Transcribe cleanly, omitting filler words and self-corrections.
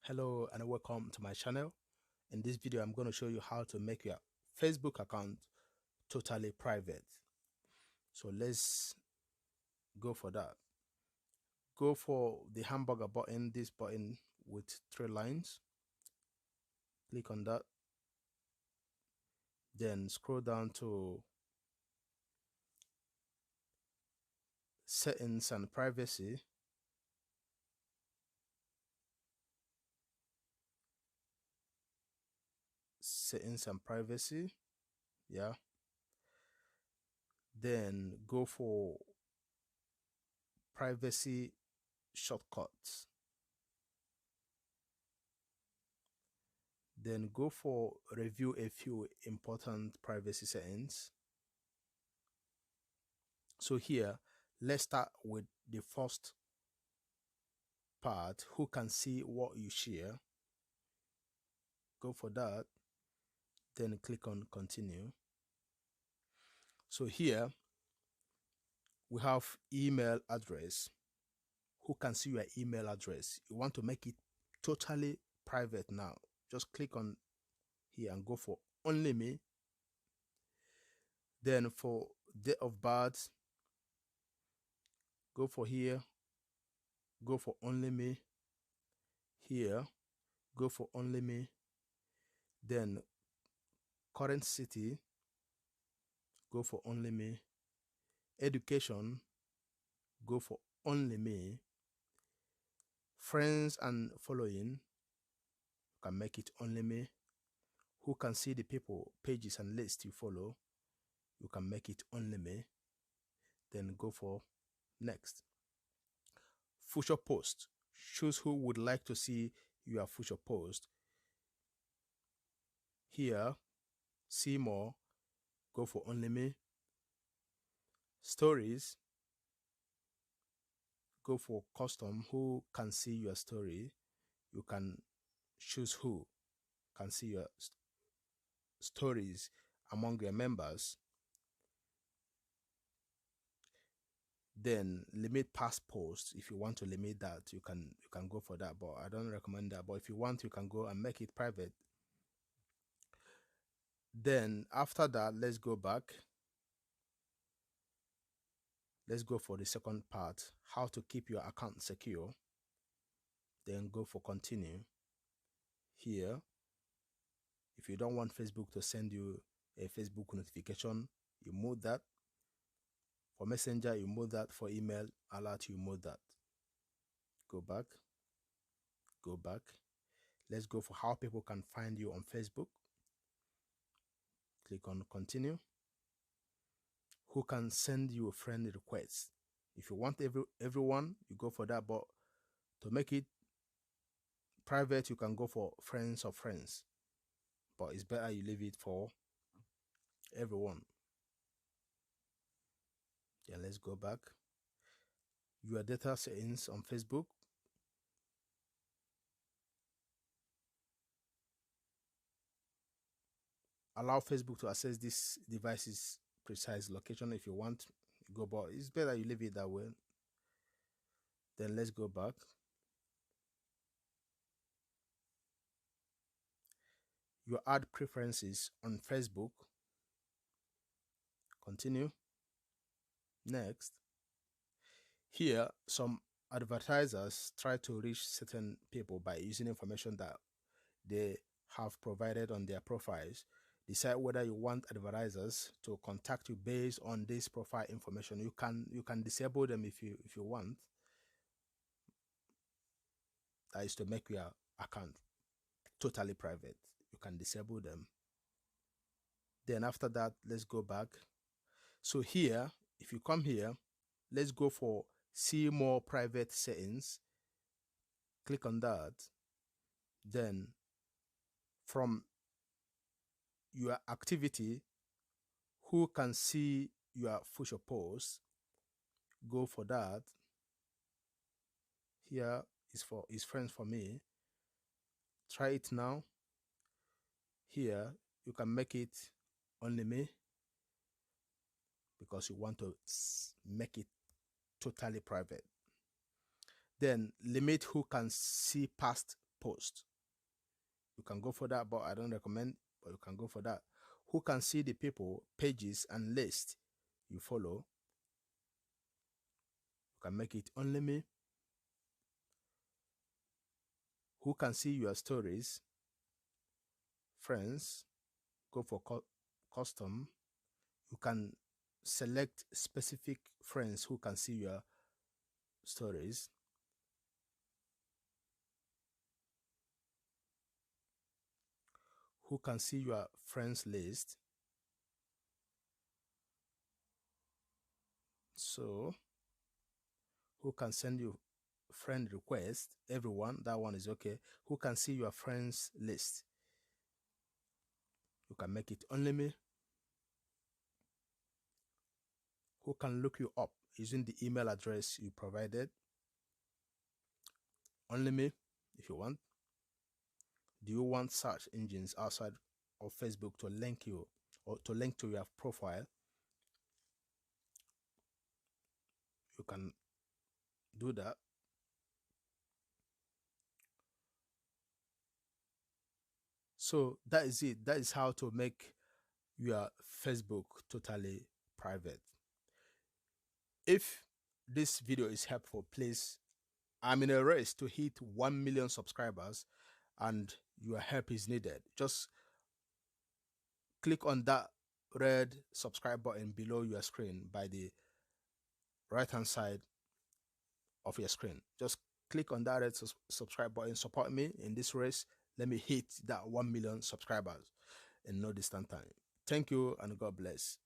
Hello and welcome to my channel. In this video I'm going to show you how to make your Facebook account totally private. So let's go for that. Go for the hamburger button, this button with 3 lines. Click on that. Then scroll down to settings and privacy. Settings and privacy. Yeah. Then go for privacy shortcuts. Then go for review a few important privacy settings. So here, let's start with the first part, who can see what you share. Go for that, then click on continue. So here we have email address. Who can see your email address? You want to make it totally private now. Just click on here and go for only me. Then for date of birth, go for here, go for only me. Here, go for only me. Then current city, go for only me. Education, go for only me. Friends and following, you can make it only me. Who can see the people, pages and lists you follow, you can make it only me. Then go for next. Future post, choose who would like to see your future post. Here, see more, go for only me. Stories, go for custom, who can see your story. You can choose who can see your stories among your members. Then limit past posts. If you want to limit that, you can go for that, but I don't recommend that. But if you want, you can go and make it private. Then after that, let's go back. Let's go for the second part, how to keep your account secure. Then go for continue. Here, if you don't want Facebook to send you a Facebook notification, you mode that. For Messenger, you mode that. For email alert, you mode that. Go back. Go back. Let's go for how people can find you on Facebook. Click on continue. Who can send you a friend request? If you want everyone, you go for that, but to make it private, you can go for friends of friends, but it's better you leave it for everyone. Yeah, let's go back. Your data settings on Facebook. Allow Facebook to access this device's precise location if you want. Go, but it's better you leave it that way. Then let's go back. Your ad preferences on Facebook. Continue. Next. Here, some advertisers try to reach certain people by using information that they have provided on their profiles. Decide whether you want advertisers to contact you based on this profile information. You can disable them if you want. That is to make your account totally private. You can disable them. Then after that, let's go back. So here, if you come here, let's go for see more private settings. Click on that. Then from your activity, who can see your future posts, go for that. Here is friends for me. Try it now. Here you can make it only me because you want to make it totally private. Then limit who can see past post. You can go for that, but I don't recommend, but you can go for that. Who can see the people, pages, and list you follow? You can make it only me. Who can see your stories? Friends. Go for custom. You can select specific friends who can see your stories. Who can see your friends list? So who can send you friend request? Everyone, that one is okay. Who can see your friends list? You can make it only me. Who can look you up using the email address you provided? Only me, if you want. Do you want search engines outside of Facebook to link you or to link to your profile? You can do that. So that is it. That is how to make your Facebook totally private. If this video is helpful, please, I'm in a race to hit 1 million subscribers and your help is needed. Just click on that red subscribe button below your screen by the right hand side of your screen. Just click on that red subscribe button. Support me in this race. Let me hit that 1 million subscribers in no distant time. Thank you and God bless.